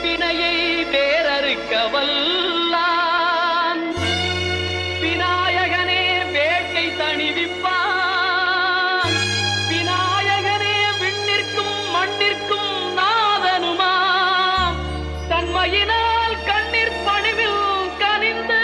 வினையை வேறறுக்க வல்லான் விநாயகனே வேட்டை தணிவிப்பான் விநாயகனே விண்ணிற்கும் மண்ணிற்கும் நாதனுமாம் தன்மையினால் கண்ணீர் பணிவில் கனிந்து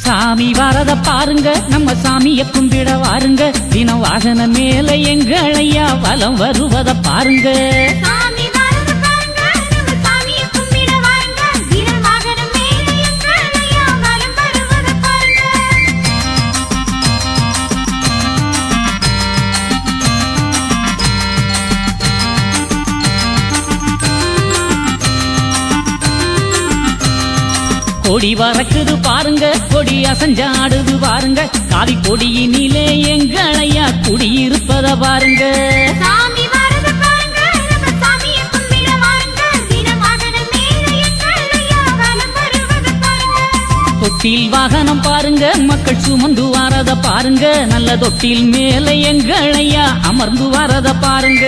சாமி வரத பாருங்க, நம்ம சாமிய கும்பிட வாருங்க. தினம் வாகன மேல எங்களையா வலம் வருவத பாருங்க. கொடி வரக்குது பாருங்க, கொடி அசஞ்சாடுது பாருங்க. காவி கொடியினிலே எங்களையா குடியிருப்பத பாருங்க. தொட்டில் வாகனம் பாருங்க, மக்கள் சுமந்து வாரத பாருங்க. நல்ல தொட்டில் மேல எங்களையா அமர்ந்து வாரத பாருங்க.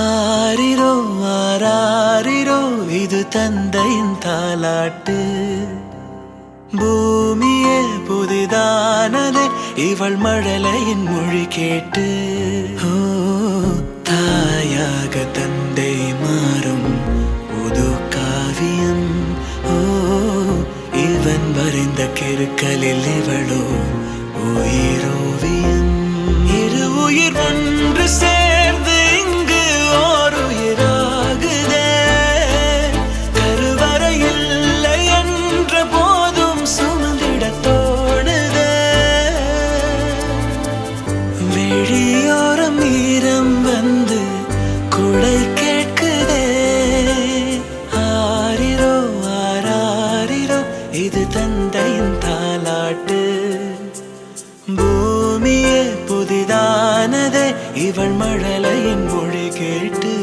ஆரிரோ ஆராரிரோ இது தந்தையின் தாலாட்டு. பூமியே புதிதானதே இவள் மழலையின் மொழி கேட்டு. ஓ தாயாக தந்தை மாறும் புது காவியம். ஓ இவன் வரைந்த கிறுக்கலில் இவளோ உயிரோவியம். இரு உயிர் ஒன்று சேர்ந்து இங்கு ஓர் உயிராகுதே. கருவறை இல்லை என்ற போதும் சுமந்திட தோணுதே. வெளியோரம் ஈரம் வந்து குடை கேட்குதே. ஆரிரோ ஆராரிரோ இது தந்தையின் தாலாட்டு. பூமியே புதிதானதே இவள் மழலையின் மொழி கேட்டு.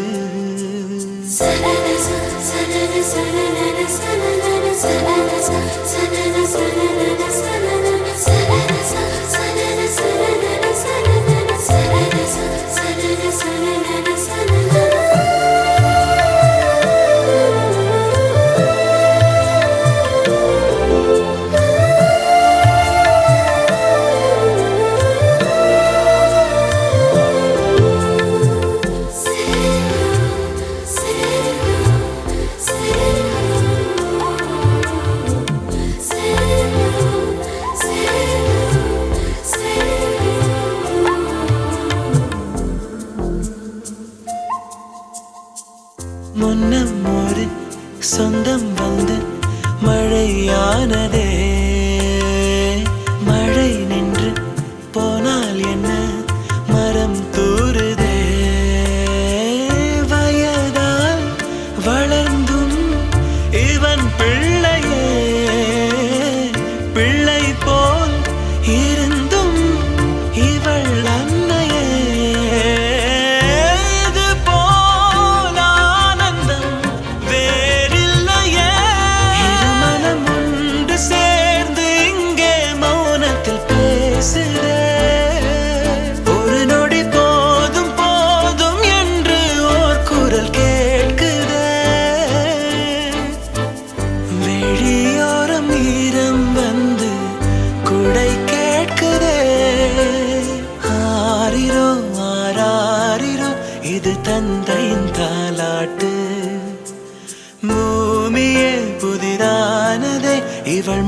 முன்னம் ஒரு சொந்தம் வந்து மழையானதே. மழை நின்று போனால் என்ன மரம் தூறுதே. வயதால் வளர்ந்தும் இவன் பிள்ளையே. பிள்ளை போல் இருந்தும் இவள் அன்னை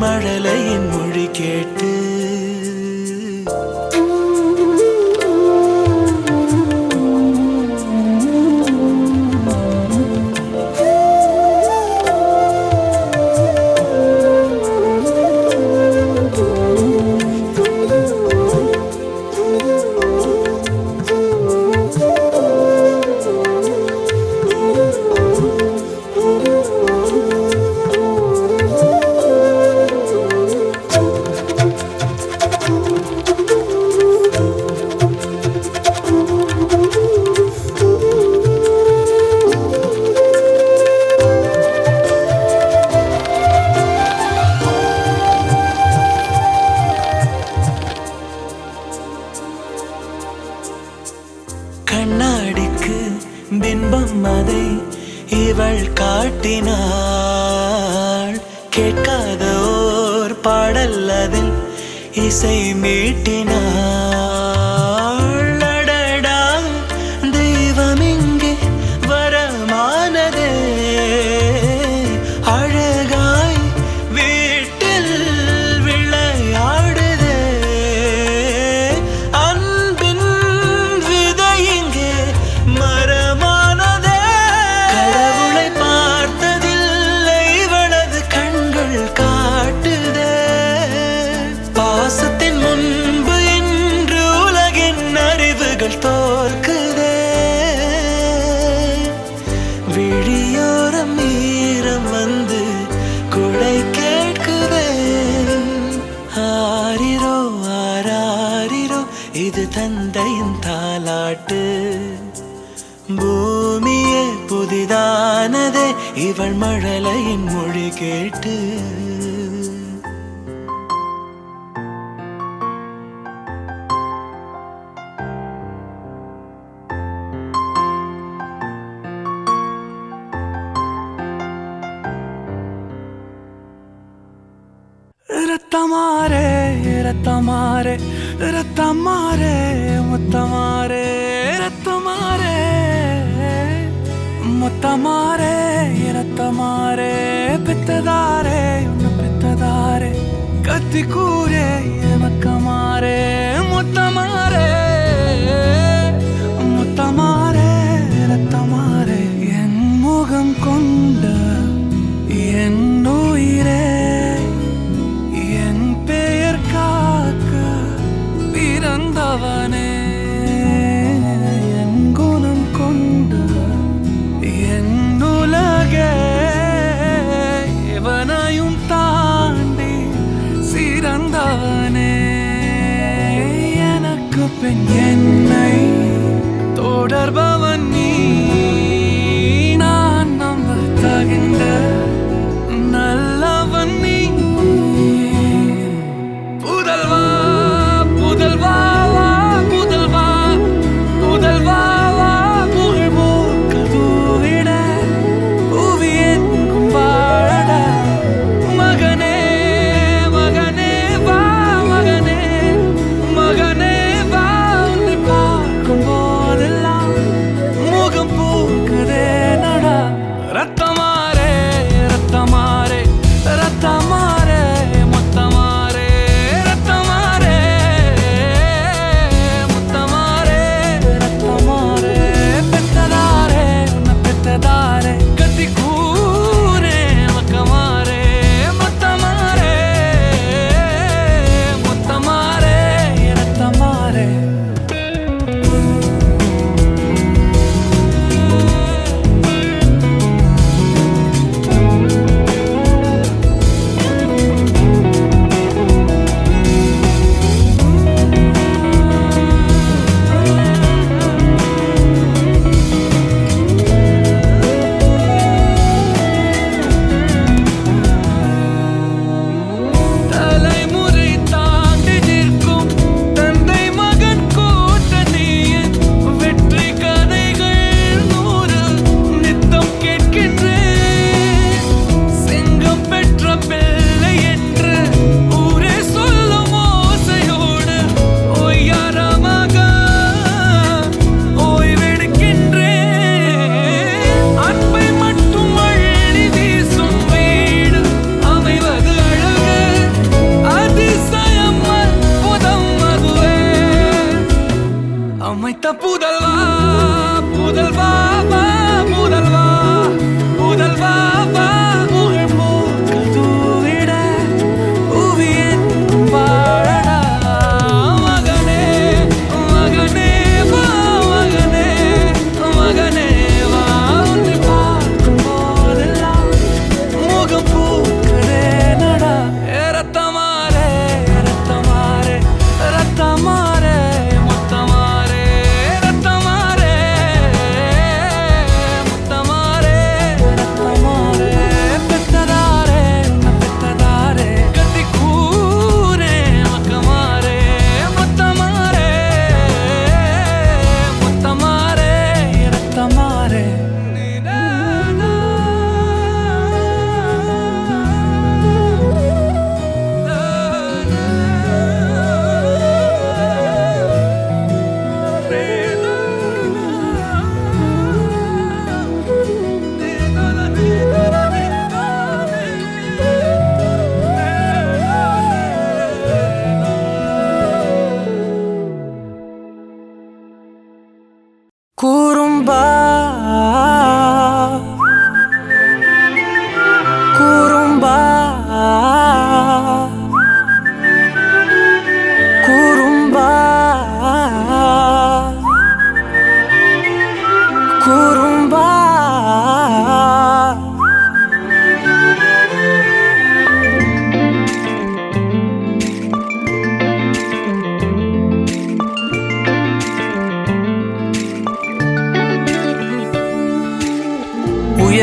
மழலையின் மொழி கேட்டு. கண்ணாடிக்கு பிம்பம் அதை இவள் காட்டினாள். கேட்காத ஓர் பாடல் அதில் இசை மீட்டினாள். அடடா தெய்வம் இங்கே வரமானதே, அழகாய் வீட்டில் விளையாடுதே. அன்பின் விதை இங்கே மரமானதே. கடவுளை பார்த்ததில்லை இவளது கண்கள் காட்டுதே. பாசத்தின் முன்பு இன்று உலகின் அறிவுகள் தோற்குதே. விழியோரம் ஈரம் வந்து குடை கேட்குதே. ஆரிரோ ஆராரிரோ இது தந்தையின் தாலாட்டு. பூமியே புதிதானதே இவள் மழலையின் மொழி கேட்டு. ரத்தமாரே ரத்தமாரே ரத்தமாரே முத்தமாரே ரத்தமாரே முத்தமாரே ரத்தமாரே பெத்ததாரே உன்னை பெத்ததாரே கத்தி கூரே மக்கமாரே முத்தமாரே முத்தமாரே ரத்தமாரே என் முகம் கொண்ட என் உயிரே பிறந்தவனே என் குணம் கொண்ட என் உலகே எவனையும் தாண்டி சிறந்தவனே. எனக்கு பின் என்னை தொடர்பவன் நீ. நான் நம்ப தகின்ற நல்லவன் நீ. புதல்வா புதல்வா புதல்வா புதல்வா புகழ் மூக்கதூவிட புவியெங்கும் வாழட. மகனே மகனே வா மகனே மகனே வா. உன்னை பார்க்கும் போதெல்லாம்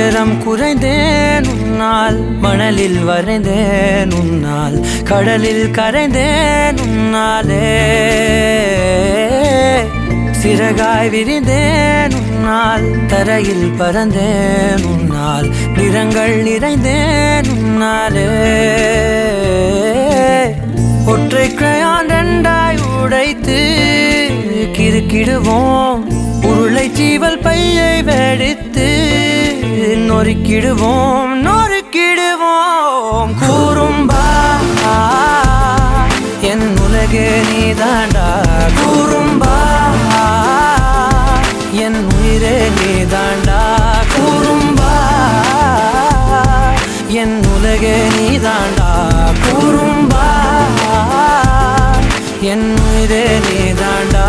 உயரம் குறைந்தேன் உன்னால், மணலில் வரைந்தேன் உன்னால், கடலில் கரைந்தேன் உன்னாலே. சிறகாய் விரிந்தேன் உன்னால், தரையில் பறந்தேன் உன்னால், நிறங்கள் நிறைந்தேன் உன்னாலே. ஒற்றை கிரையான் ரெண்டாய் உடைத்து கிறுக்கிடுவோம், உருளை சீவல் பையை வெடித்து நொறுக்கிடுவோம் நொறுக்கிடுவோம். கூறும்பா என் உலகே நீதாண்டா, கூறும்பா என் உயிரே நீதாண்டா, கூறும்பா என் உலகே நீதாண்டா, கூறும்பா என் உயிரே நீதாண்டா.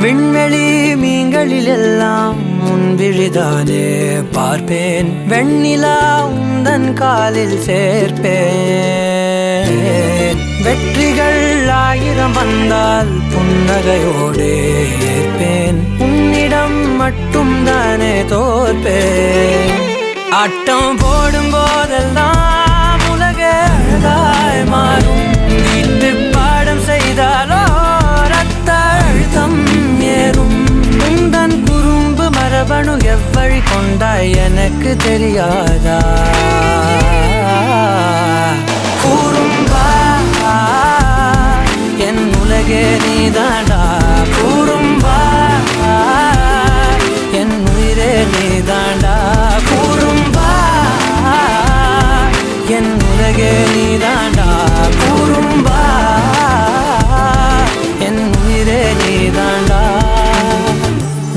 விண்வெளி மீன்களிலெல்லாம் உன் விழிதானே பார்ப்பேன், வெண்ணிலா உந்தன் காலில் சேர்ப்பேன். வெற்றிகள் 1000 வந்தால் புன்னகையோடு ஏற்பேன், உன்னிடம் மட்டும் தானே தோற்பேன். ஆட்டம் போடும் போதெல்லாம் உலக அழகாய் மாறும், வீட்டு பாடம் செய்தாலோ ரத்த அழுத்தம் ஏறும். உந்தன் குறும்பு மரபணு எவ்வழி கொண்டாய் எனக்கு தெரியாதா? கூறும்பா என் உலகே நீதாண்டா, கூறும்பா என் உயிரே நீதாண்டா, கூறும்பா என் உலகே நீதாண்டா, கூறும்பா என் உயிரே நீதாண்டா.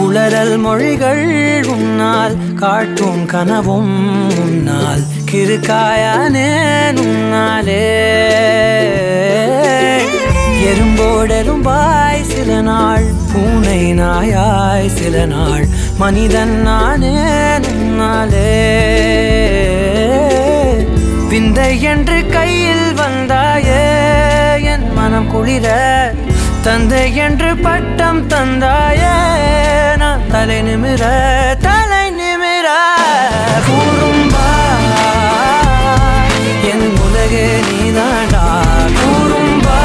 உளறல் மொழிகள் உன்னால், காட்டும் கனவும் உன்னால், கிறுக்காயானே உன்னாலே. எறும்போடெரும்பாய் சில நாள், பூனை நாயாய் சில நாள், மனிதன் நானே உன்னாலே. விந்தை என்று கையில் வந்தாயே என் மனம் குளிர, தந்தை என்று பட்டம் தந்தாயே நான் தலை நிமிர தலை நிமிர. கூறும்பா என் உலகே நீதாண்டா, கூறும்பா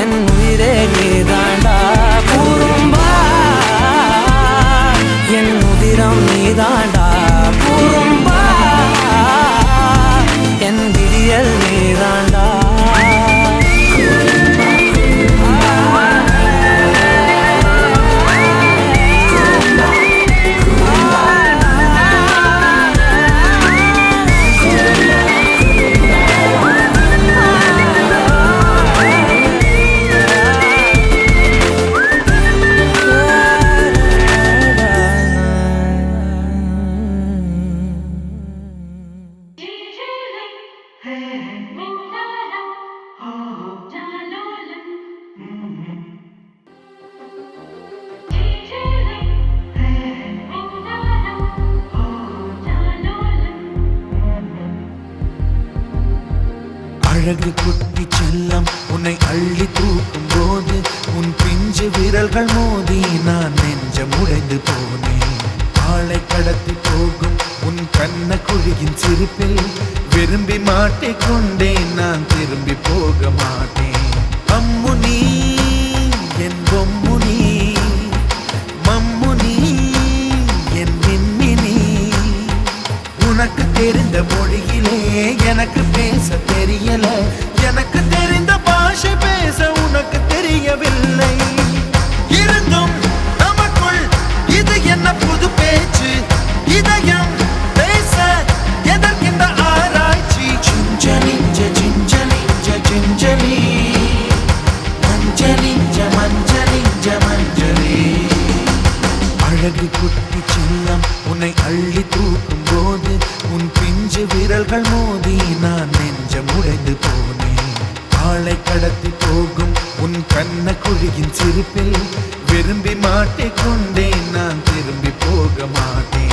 என் உயிரே நீதாண்டா, கூறும்பா என் உதிரம் நீதாண்டா, கூறும்பா என் விடியல் நீதாண்டா. அழகு குட்டி செல்லம் உன்னை அள்ளி தூக்கும் போது, உன் பிஞ்சு விரல்கள் மோதி நான் நெஞ்சம் உடைந்து போனேன். ஆளை கடத்தி போகும் உன் கண்ண குழியின் சிரிப்பில் விரும்பி மாட்டிக்கொண்டேன், நான் திரும்பி போக மாட்டேன். அம்முனி என் பொம்முனி, மம்முனி என் மின்மினி, உனக்கு தெரிந்த மொழியிலே எனக்கு பேச தெரியல, எனக்கு தெரிந்த பாஷை பேச உனக்கு தெரியவில்லை. இருந்தும் நமக்குள் இது என்ன புது பேச்சு, இதயம் பேச எதற்கின்ற ஆராய்ச்சி. Gingelly gingelly gingelly, மஞ்சலி மஞ்சலி மஞ்சலி. மோதி நான் நெஞ்சம் உடைந்து போனேன். ஆளை கடத்தி போகும் உன் கண்ண குழியின் சிரிப்பில் விரும்பி மாட்டிக்கொண்டேன், நான் திரும்பி போக மாட்டேன்.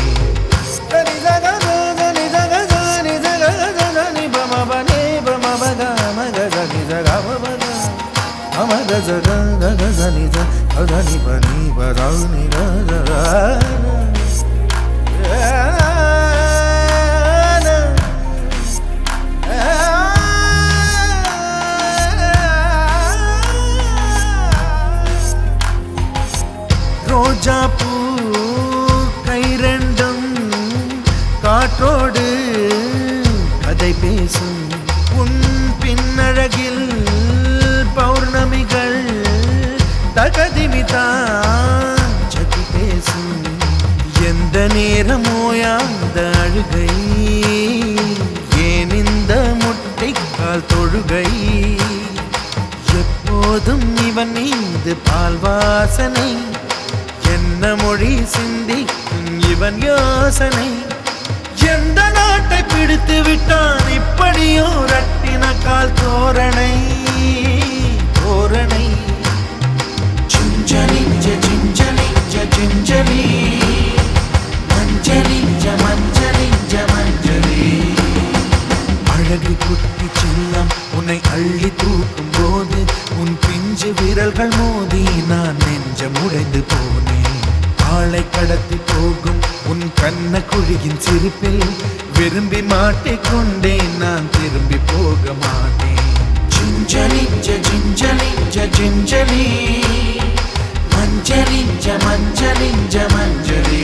ரோஜா பூ கை ரெண்டும் காற்றோடு கதை பேசும், உன் பின்னழகில் பௌர்ணமிகள் தகதிமிதான் சதி பேசும். எந்த நேரமோயாந்த அழுகை, ஏன் இந்த முட்டைக்கால் தொழுகை, எப்போதும் இவன் மீது பால் வாசனை, என்ன மொழி சிந்திக்கும் இவன் யோசனை. எந்த நாட்டை பிடித்து விட்டான் இப்படியோ ரட்டின கால் தோரணை தோரணை. Gingelly gingelly gingelly மஞ்சளி மஞ்சளி மஞ்சளி. அழகு குட்டி செல்லம் உன்னை அள்ளி தூக்கும் போது உன் பிஞ்சு விரல்கள் மோதி நான் நெஞ்சம் உடைந்து போனேன். ஆளை கடத்தி போகும் உன் கண்ண குழியின் சிரிப்பில் விரும்பி மாட்டிக்கொண்டேன், நான் திரும்பி போக மாட்டேன். Gingelly gingelly gingelly மஞ்சளி மஞ்சளி மஞ்சளி.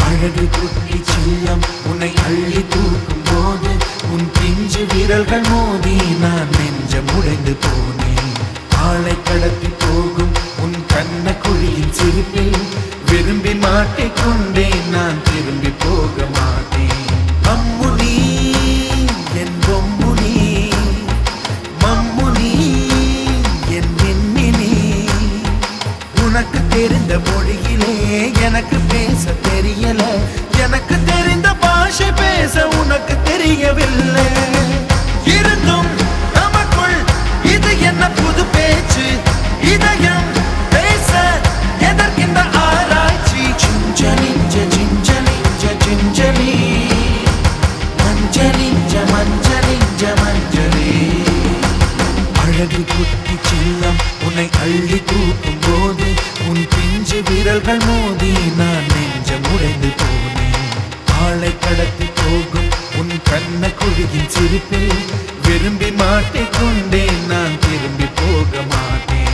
அழகு குட்டி செல்லம் உன்னை அள்ளி தூக்கும் போது உன் பிஞ்சு விரல்கள் மோதி நான் நெஞ்சம் உடைந்து போனேன். ஆளை கடத்தி போகும் உன் கண்ண குழியின் சிரிப்பில் விரும்பி மாட்டிக்கொண்டேன், நான் திரும்பி போக மாட்டேன். அம்முனி என் பொம்முனி, மம்முனி என் மின்மினி, உனக்கு தெரிந்த மொழியிலே எனக்கு பேச தெரியல, எனக்கு தெரிந்த பாஷை பேச உனக்கு தெரியவில்லை. இருந்தும் நமக்குள் இது என்ன புது பேச்சு, இதயம் பேச எதற்கின்ற ஆராய்ச்சி. Gingelly gingelly gingelly மஞ்சளி மஞ்சளி மஞ்சளி. அழகு குட்டி செல்லம் உன்னை அள்ளி தூக்கும் போது உன் பிஞ்சு விரல்கள் மோதி நான் நெஞ்சம் உடைந்து போனேன். ஆளை கடத்தி போகும் உன் கண்ண குழியின் சிரிப்பில் விரும்பி மாட்டிக்கொண்டேன், நான் திரும்பி போக மாட்டேன்.